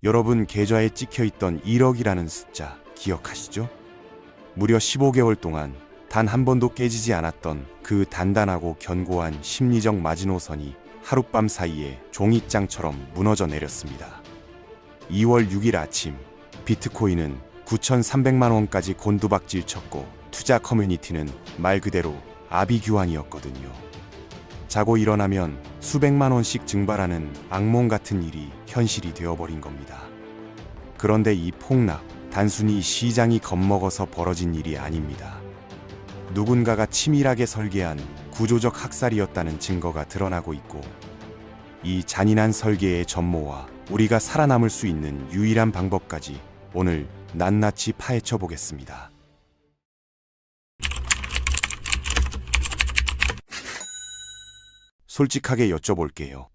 여러분 계좌에 찍혀있던 1억이라는 숫자 기억하시죠? 무려 15개월 동안 단 한 번도 깨지지 않았던 그 단단하고 견고한 심리적 마지노선이 하룻밤 사이에 종잇장처럼 무너져 내렸습니다. 2월 6일 아침, 비트코인은 9,300만 원까지 곤두박질 쳤고 투자 커뮤니티는 말 그대로 아비규환이었거든요. 자고 일어나면 수백만 원씩 증발하는 악몽 같은 일이 현실이 되어버린 겁니다. 그런데 이 폭락, 단순히 시장이 겁먹어서 벌어진 일이 아닙니다. 누군가가 치밀하게 설계한 구조적 학살이었다는 증거가 드러나고 있고, 이 잔인한 설계의 전모와 우리가 살아남을 수 있는 유일한 방법까지 오늘 낱낱이 파헤쳐 보겠습니다. 솔직하게 여쭤볼게요.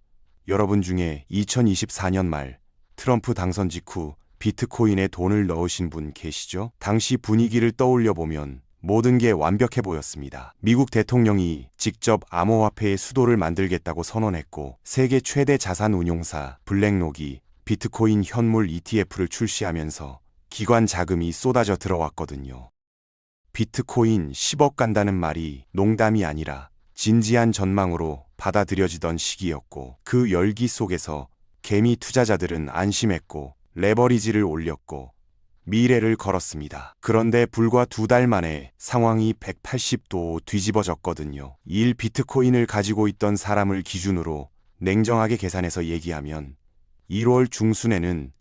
여러분 중에 2024년 말 트럼프 당선 직후 비트코인에 돈을 넣으신 분 계시죠? 당시 분위기를 떠올려 보면 모든 게 완벽해 보였습니다. 미국 대통령이 직접 암호화폐의 수도를 만들겠다고 선언했고, 세계 최대 자산 운용사 블랙록이 비트코인 현물 ETF를 출시하면서 기관 자금이 쏟아져 들어왔거든요. 비트코인 10억 간다는 말이 농담이 아니라 진지한 전망으로 받아들여지던 시기였고, 그 열기 속에서 개미 투자자들은 안심했고 레버리지를 올렸고 미래를 걸었습니다. 그런데 불과 2달 만에 상황이 180도 뒤집어졌거든요. 1 비트코인을 가지고 있던 사람을 기준으로 냉정하게 계산해서 얘기하면 1월 중순에는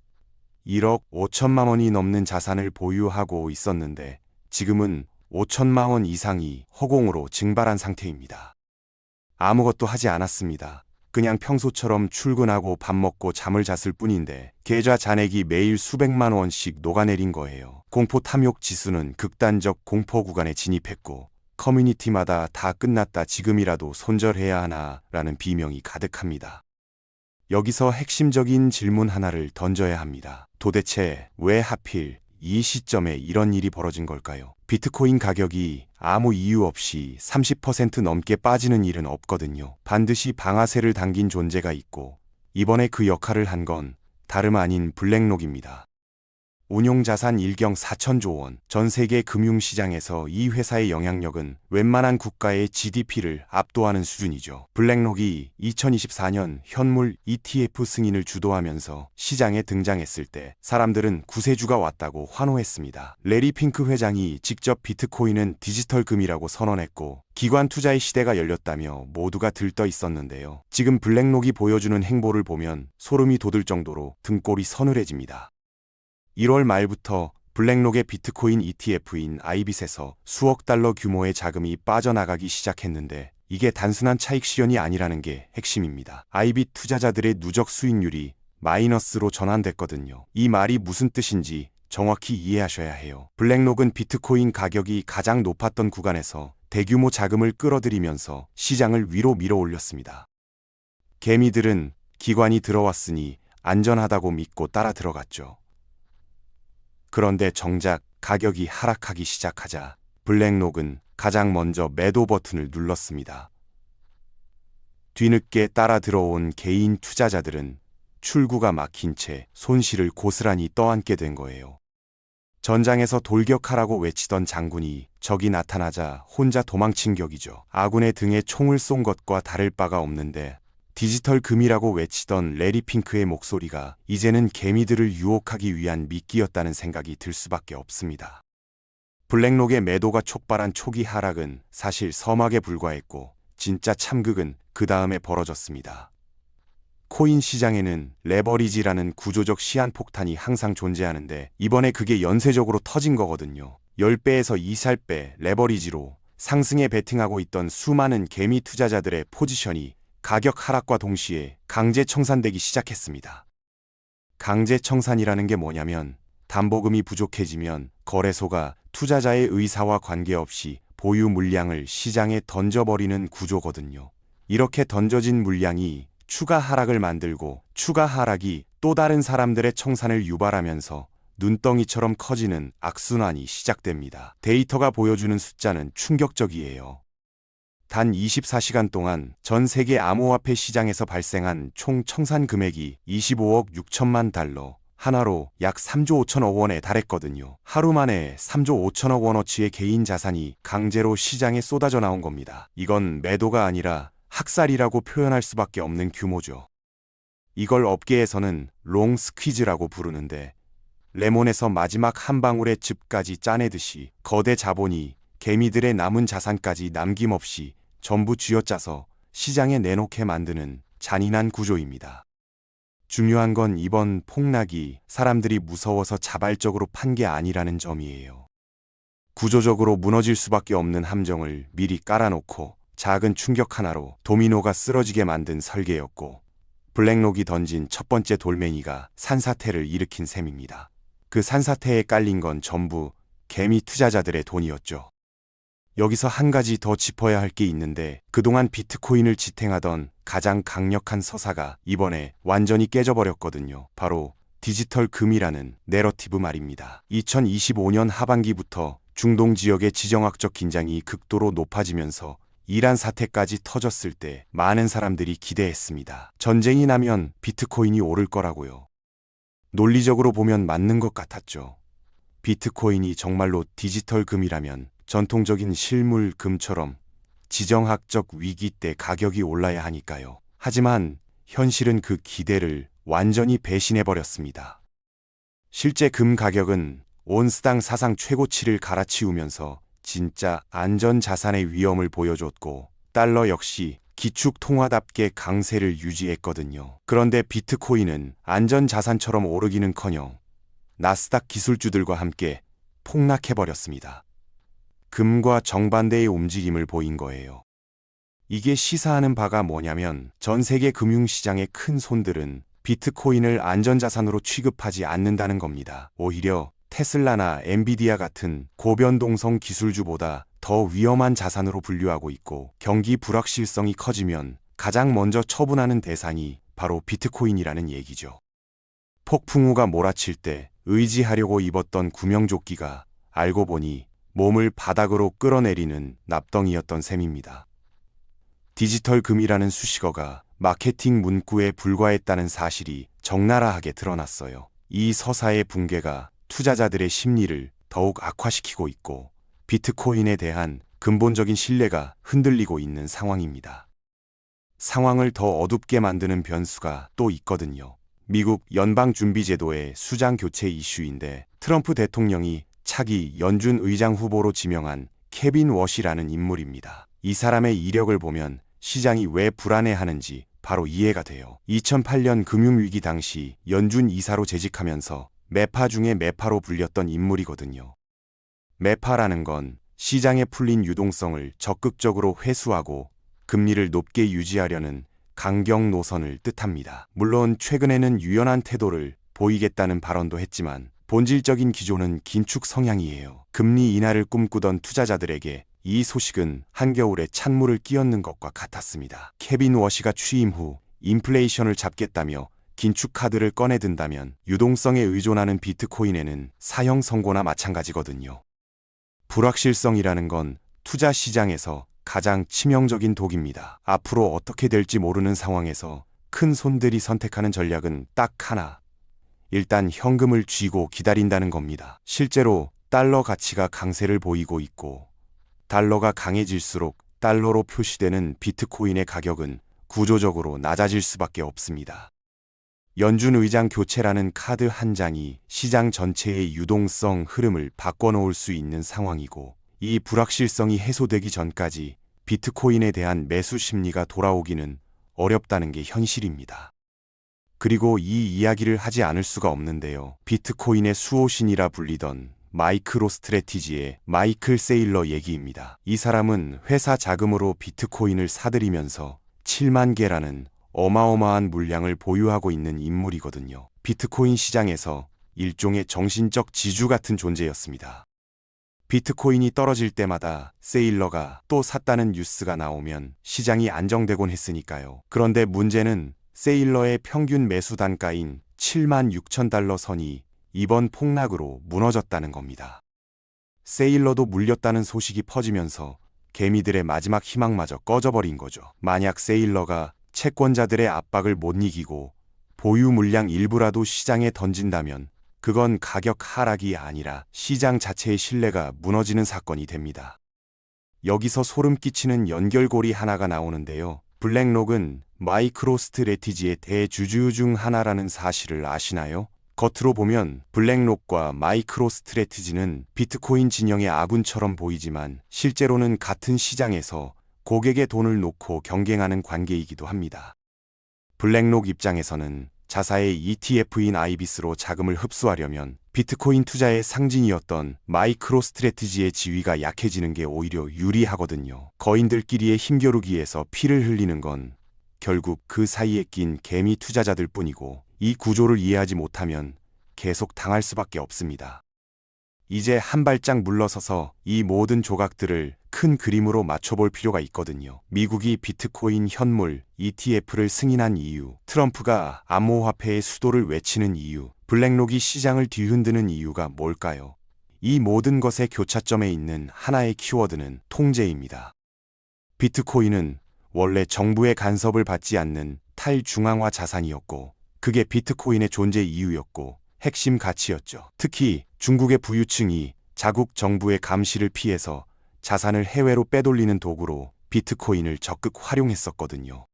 1억 5천만 원이 넘는 자산을 보유하고 있었는데 지금은 5천만 원 이상이 허공으로 증발한 상태입니다. 아무것도 하지 않았습니다. 그냥 평소처럼 출근하고 밥 먹고 잠을 잤을 뿐인데 계좌 잔액이 매일 수백만 원씩 녹아내린 거예요. 공포 탐욕 지수는 극단적 공포 구간에 진입했고, 커뮤니티마다 다 끝났다, 지금이라도 손절해야 하나 라는 비명이 가득합니다. 여기서 핵심적인 질문 하나를 던져야 합니다. 도대체 왜 하필 이 시점에 이런 일이 벌어진 걸까요? 비트코인 가격이 아무 이유 없이 30% 넘게 빠지는 일은 없거든요. 반드시 방아쇠를 당긴 존재가 있고, 이번에 그 역할을 한 건 다름 아닌 블랙록입니다. 운용자산 일경 4천조 원, 전 세계 금융시장에서 이 회사의 영향력은 웬만한 국가의 GDP를 압도하는 수준이죠. 블랙록이 2024년 현물 ETF 승인을 주도하면서 시장에 등장했을 때 사람들은 구세주가 왔다고 환호했습니다. 레리 핑크 회장이 직접 비트코인은 디지털 금이라고 선언했고, 기관 투자의 시대가 열렸다며 모두가 들떠 있었는데요. 지금 블랙록이 보여주는 행보를 보면 소름이 돋을 정도로 등골이 서늘해집니다. 1월 말부터 블랙록의 비트코인 ETF인 아이빗에서 수억 달러 규모의 자금이 빠져나가기 시작했는데, 이게 단순한 차익 실현이 아니라는 게 핵심입니다. 아이빗 투자자들의 누적 수익률이 마이너스로 전환됐거든요. 이 말이 무슨 뜻인지 정확히 이해하셔야 해요. 블랙록은 비트코인 가격이 가장 높았던 구간에서 대규모 자금을 끌어들이면서 시장을 위로 밀어올렸습니다. 개미들은 기관이 들어왔으니 안전하다고 믿고 따라 들어갔죠. 그런데 정작 가격이 하락하기 시작하자 블랙록은 가장 먼저 매도 버튼을 눌렀습니다. 뒤늦게 따라 들어온 개인 투자자들은 출구가 막힌 채 손실을 고스란히 떠안게 된 거예요. 전장에서 돌격하라고 외치던 장군이 적이 나타나자 혼자 도망친 격이죠. 아군의 등에 총을 쏜 것과 다를 바가 없는데, 디지털 금이라고 외치던 레리 핑크의 목소리가 이제는 개미들을 유혹하기 위한 미끼였다는 생각이 들 수밖에 없습니다. 블랙록의 매도가 촉발한 초기 하락은 사실 서막에 불과했고, 진짜 참극은 그 다음에 벌어졌습니다. 코인 시장에는 레버리지라는 구조적 시한폭탄이 항상 존재하는데, 이번에 그게 연쇄적으로 터진 거거든요. 10배에서 20배 레버리지로 상승에 베팅하고 있던 수많은 개미 투자자들의 포지션이 가격 하락과 동시에 강제 청산되기 시작했습니다. 강제 청산이라는 게 뭐냐면, 담보금이 부족해지면 거래소가 투자자의 의사와 관계없이 보유 물량을 시장에 던져버리는 구조거든요. 이렇게 던져진 물량이 추가 하락을 만들고, 추가 하락이 또 다른 사람들의 청산을 유발하면서 눈덩이처럼 커지는 악순환이 시작됩니다. 데이터가 보여주는 숫자는 충격적이에요. 단 24시간 동안 전 세계 암호화폐 시장에서 발생한 총 청산 금액이 25억 6천만 달러, 하나로 약 3조 5천억 원에 달했거든요. 하루 만에 3조 5천억 원어치의 개인 자산이 강제로 시장에 쏟아져 나온 겁니다. 이건 매도가 아니라 학살이라고 표현할 수밖에 없는 규모죠. 이걸 업계에서는 롱 스퀴즈라고 부르는데 레몬에서 마지막 한 방울의 즙까지 짜내듯이 거대 자본이 개미들의 남은 자산까지 남김없이 전부 쥐어짜서 시장에 내놓게 만드는 잔인한 구조입니다. 중요한 건 이번 폭락이 사람들이 무서워서 자발적으로 판 게 아니라는 점이에요. 구조적으로 무너질 수밖에 없는 함정을 미리 깔아놓고 작은 충격 하나로 도미노가 쓰러지게 만든 설계였고, 블랙록이 던진 첫 번째 돌멩이가 산사태를 일으킨 셈입니다. 그 산사태에 깔린 건 전부 개미 투자자들의 돈이었죠. 여기서 한 가지 더 짚어야 할 게 있는데, 그동안 비트코인을 지탱하던 가장 강력한 서사가 이번에 완전히 깨져버렸거든요. 바로 디지털 금이라는 내러티브 말입니다. 2025년 하반기부터 중동 지역의 지정학적 긴장이 극도로 높아지면서 이란 사태까지 터졌을 때 많은 사람들이 기대했습니다. 전쟁이 나면 비트코인이 오를 거라고요. 논리적으로 보면 맞는 것 같았죠. 비트코인이 정말로 디지털 금이라면 전통적인 실물 금처럼 지정학적 위기 때 가격이 올라야 하니까요. 하지만 현실은 그 기대를 완전히 배신해버렸습니다. 실제 금 가격은 온스당 사상 최고치를 갈아치우면서 진짜 안전자산의 위험을 보여줬고, 달러 역시 기축통화답게 강세를 유지했거든요. 그런데 비트코인은 안전자산처럼 오르기는커녕 나스닥 기술주들과 함께 폭락해버렸습니다. 금과 정반대의 움직임을 보인 거예요. 이게 시사하는 바가 뭐냐면 전 세계 금융시장의 큰 손들은 비트코인을 안전자산으로 취급하지 않는다는 겁니다. 오히려 테슬라나 엔비디아 같은 고변동성 기술주보다 더 위험한 자산으로 분류하고 있고, 경기 불확실성이 커지면 가장 먼저 처분하는 대상이 바로 비트코인이라는 얘기죠. 폭풍우가 몰아칠 때 의지하려고 입었던 구명조끼가 알고 보니 몸을 바닥으로 끌어내리는 납덩이였던 셈입니다. 디지털 금이라는 수식어가 마케팅 문구에 불과했다는 사실이 적나라하게 드러났어요. 이 서사의 붕괴가 투자자들의 심리를 더욱 악화시키고 있고, 비트코인에 대한 근본적인 신뢰가 흔들리고 있는 상황입니다. 상황을 더 어둡게 만드는 변수가 또 있거든요. 미국 연방준비제도의 수장 교체 이슈인데, 트럼프 대통령이 차기 연준 의장 후보로 지명한 케빈 워시라는 인물입니다. 이 사람의 이력을 보면 시장이 왜 불안해하는지 바로 이해가 돼요. 2008년 금융위기 당시 연준 이사로 재직하면서 매파 중에 매파로 불렸던 인물이거든요. 매파라는 건 시장에 풀린 유동성을 적극적으로 회수하고 금리를 높게 유지하려는 강경 노선을 뜻합니다. 물론 최근에는 유연한 태도를 보이겠다는 발언도 했지만 본질적인 기조는 긴축 성향이에요. 금리 인하를 꿈꾸던 투자자들에게 이 소식은 한겨울에 찬물을 끼얹는 것과 같았습니다. 케빈 워시가 취임 후 인플레이션을 잡겠다며 긴축 카드를 꺼내든다면 유동성에 의존하는 비트코인에는 사형 선고나 마찬가지거든요. 불확실성이라는 건 투자 시장에서 가장 치명적인 독입니다. 앞으로 어떻게 될지 모르는 상황에서 큰 손들이 선택하는 전략은 딱 하나. 일단 현금을 쥐고 기다린다는 겁니다. 실제로 달러 가치가 강세를 보이고 있고, 달러가 강해질수록 달러로 표시되는 비트코인의 가격은 구조적으로 낮아질 수밖에 없습니다. 연준 의장 교체라는 카드 한 장이 시장 전체의 유동성 흐름을 바꿔놓을 수 있는 상황이고, 이 불확실성이 해소되기 전까지 비트코인에 대한 매수 심리가 돌아오기는 어렵다는 게 현실입니다. 그리고 이 이야기를 하지 않을 수가 없는데요. 비트코인의 수호신이라 불리던 마이크로 스트래티지의 마이클 세일러 얘기입니다. 이 사람은 회사 자금으로 비트코인을 사들이면서 7만 개라는 어마어마한 물량을 보유하고 있는 인물이거든요. 비트코인 시장에서 일종의 정신적 지주 같은 존재였습니다. 비트코인이 떨어질 때마다 세일러가 또 샀다는 뉴스가 나오면 시장이 안정되곤 했으니까요. 그런데 문제는 세일러의 평균 매수 단가인 7만 6천 달러 선이 이번 폭락으로 무너졌다는 겁니다. 세일러도 물렸다는 소식이 퍼지면서 개미들의 마지막 희망마저 꺼져버린 거죠. 만약 세일러가 채권자들의 압박을 못 이기고 보유 물량 일부라도 시장에 던진다면 그건 가격 하락이 아니라 시장 자체의 신뢰가 무너지는 사건이 됩니다. 여기서 소름 끼치는 연결고리 하나가 나오는데요. 블랙록은 마이크로스트래티지의 대주주 중 하나라는 사실을 아시나요? 겉으로 보면 블랙록과 마이크로스트래티지는 비트코인 진영의 아군처럼 보이지만 실제로는 같은 시장에서 고객의 돈을 놓고 경쟁하는 관계이기도 합니다. 블랙록 입장에서는 자사의 ETF인 아이비스로 자금을 흡수하려면 비트코인 투자의 상징이었던 마이크로스트래티지의 지위가 약해지는 게 오히려 유리하거든요. 거인들끼리의 힘겨루기에서 피를 흘리는 건 결국 그 사이에 낀 개미 투자자들 뿐이고 이 구조를 이해하지 못하면 계속 당할 수밖에 없습니다. 이제 한 발짝 물러서서 이 모든 조각들을 큰 그림으로 맞춰볼 필요가 있거든요. 미국이 비트코인 현물 ETF를 승인한 이유, 트럼프가 암호화폐의 수도를 외치는 이유, 블랙록이 시장을 뒤흔드는 이유가 뭘까요? 이 모든 것의 교차점에 있는 하나의 키워드는 통제입니다. 비트코인은 원래 정부의 간섭을 받지 않는 탈중앙화 자산이었고 그게 비트코인의 존재 이유였고 핵심 가치였죠. 특히 중국의 부유층이 자국 정부의 감시를 피해서 자산을 해외로 빼돌리는 도구로 비트코인을 적극 활용했었거든요.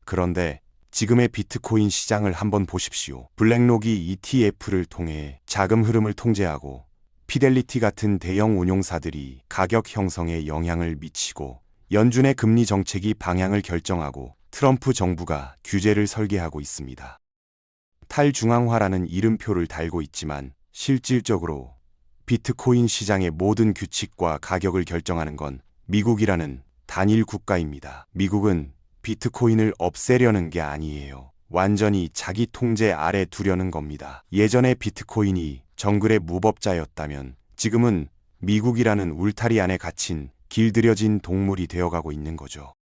그런데 지금의 비트코인 시장을 한번 보십시오. 블랙록이 ETF를 통해 자금 흐름을 통제하고 피델리티 같은 대형 운용사들이 가격 형성에 영향을 미치고 연준의 금리 정책이 방향을 결정하고 트럼프 정부가 규제를 설계하고 있습니다. 탈중앙화라는 이름표를 달고 있지만 실질적으로 비트코인 시장의 모든 규칙과 가격을 결정하는 건 미국이라는 단일 국가입니다. 미국은 비트코인을 없애려는 게 아니에요. 완전히 자기 통제 아래 두려는 겁니다. 예전에 비트코인이 정글의 무법자였다면 지금은 미국이라는 울타리 안에 갇힌 길들여진 동물이 되어가고 있는 거죠.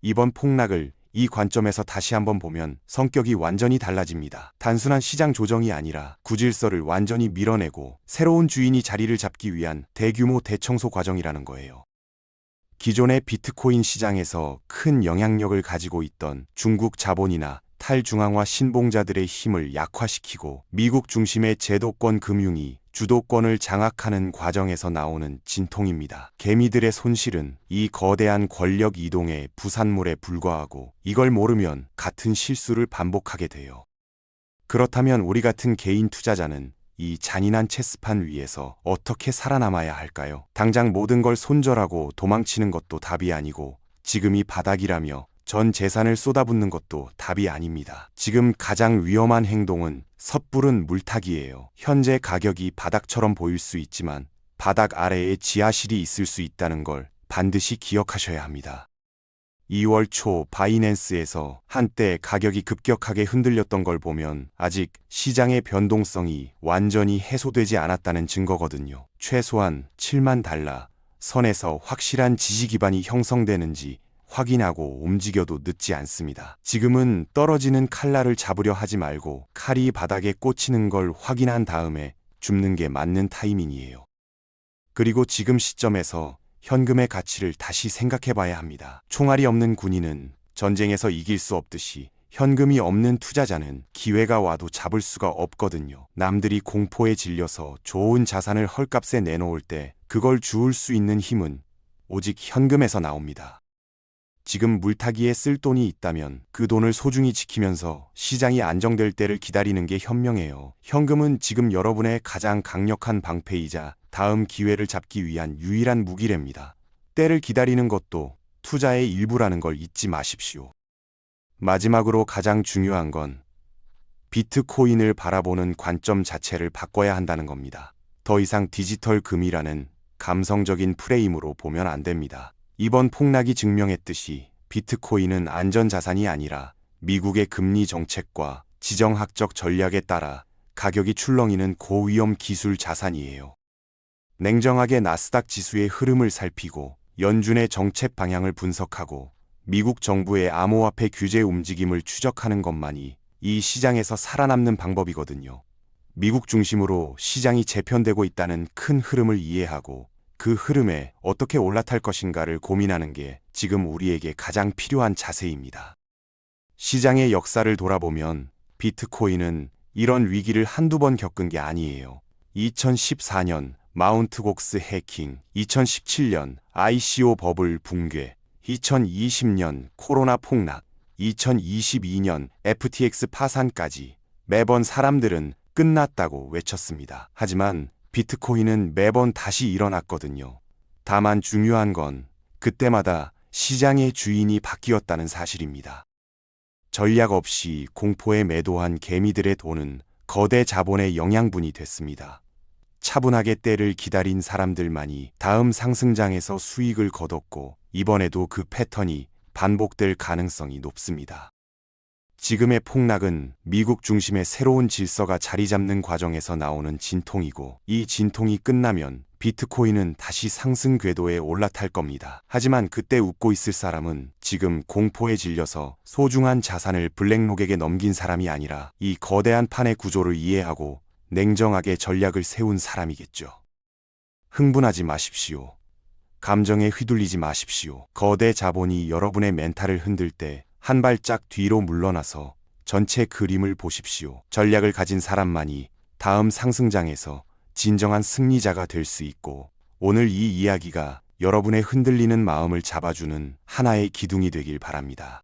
이번 폭락을 이 관점에서 다시 한번 보면 성격이 완전히 달라집니다. 단순한 시장 조정이 아니라 구질서를 완전히 밀어내고 새로운 주인이 자리를 잡기 위한 대규모 대청소 과정이라는 거예요. 기존의 비트코인 시장에서 큰 영향력을 가지고 있던 중국 자본이나 탈중앙화 신봉자들의 힘을 약화시키고 미국 중심의 제도권 금융이 주도권을 장악하는 과정에서 나오는 진통입니다. 개미들의 손실은 이 거대한 권력 이동의 부산물에 불과하고 이걸 모르면 같은 실수를 반복하게 돼요. 그렇다면 우리 같은 개인 투자자는 이 잔인한 체스판 위에서 어떻게 살아남아야 할까요? 당장 모든 걸 손절하고 도망치는 것도 답이 아니고 지금이 바닥이라며 전 재산을 쏟아붓는 것도 답이 아닙니다. 지금 가장 위험한 행동은 섣부른 물타기예요. 현재 가격이 바닥처럼 보일 수 있지만 바닥 아래에 지하실이 있을 수 있다는 걸 반드시 기억하셔야 합니다. 2월 초 바이낸스에서 한때 가격이 급격하게 흔들렸던 걸 보면 아직 시장의 변동성이 완전히 해소되지 않았다는 증거거든요. 최소한 7만 달러 선에서 확실한 지지 기반이 형성되는지 확인하고 움직여도 늦지 않습니다. 지금은 떨어지는 칼날을 잡으려 하지 말고 칼이 바닥에 꽂히는 걸 확인한 다음에 줍는 게 맞는 타이밍이에요. 그리고 지금 시점에서 현금의 가치를 다시 생각해 봐야 합니다. 총알이 없는 군인은 전쟁에서 이길 수 없듯이 현금이 없는 투자자는 기회가 와도 잡을 수가 없거든요. 남들이 공포에 질려서 좋은 자산을 헐값에 내놓을 때 그걸 주울 수 있는 힘은 오직 현금에서 나옵니다. 지금 물타기에 쓸 돈이 있다면 그 돈을 소중히 지키면서 시장이 안정될 때를 기다리는 게 현명해요. 현금은 지금 여러분의 가장 강력한 방패이자 다음 기회를 잡기 위한 유일한 무기랍니다. 때를 기다리는 것도 투자의 일부라는 걸 잊지 마십시오. 마지막으로 가장 중요한 건 비트코인을 바라보는 관점 자체를 바꿔야 한다는 겁니다. 더 이상 디지털 금이라는 감성적인 프레임으로 보면 안 됩니다. 이번 폭락이 증명했듯이 비트코인은 안전자산이 아니라 미국의 금리 정책과 지정학적 전략에 따라 가격이 출렁이는 고위험 기술 자산이에요. 냉정하게 나스닥 지수의 흐름을 살피고 연준의 정책 방향을 분석하고 미국 정부의 암호화폐 규제 움직임을 추적하는 것만이 이 시장에서 살아남는 방법이거든요. 미국 중심으로 시장이 재편되고 있다는 큰 흐름을 이해하고 그 흐름에 어떻게 올라탈 것인가를 고민하는 게 지금 우리에게 가장 필요한 자세입니다. 시장의 역사를 돌아보면 비트코인은 이런 위기를 한두 번 겪은 게 아니에요. 2014년 마운트 곡스 해킹, 2017년 ICO 버블 붕괴, 2020년 코로나 폭락, 2022년 FTX 파산까지 매번 사람들은 끝났다고 외쳤습니다. 하지만 비트코인은 매번 다시 일어났거든요. 다만 중요한 건 그때마다 시장의 주인이 바뀌었다는 사실입니다. 전략 없이 공포에 매도한 개미들의 돈은 거대 자본의 영양분이 됐습니다. 차분하게 때를 기다린 사람들만이 다음 상승장에서 수익을 거뒀고 이번에도 그 패턴이 반복될 가능성이 높습니다. 지금의 폭락은 미국 중심의 새로운 질서가 자리 잡는 과정에서 나오는 진통이고 이 진통이 끝나면 비트코인은 다시 상승 궤도에 올라탈 겁니다. 하지만 그때 웃고 있을 사람은 지금 공포에 질려서 소중한 자산을 블랙록에게 넘긴 사람이 아니라 이 거대한 판의 구조를 이해하고 냉정하게 전략을 세운 사람이겠죠. 흥분하지 마십시오. 감정에 휘둘리지 마십시오. 거대 자본이 여러분의 멘탈을 흔들 때 한 발짝 뒤로 물러나서 전체 그림을 보십시오. 전략을 가진 사람만이 다음 상승장에서 진정한 승리자가 될 수 있고 오늘 이 이야기가 여러분의 흔들리는 마음을 잡아주는 하나의 기둥이 되길 바랍니다.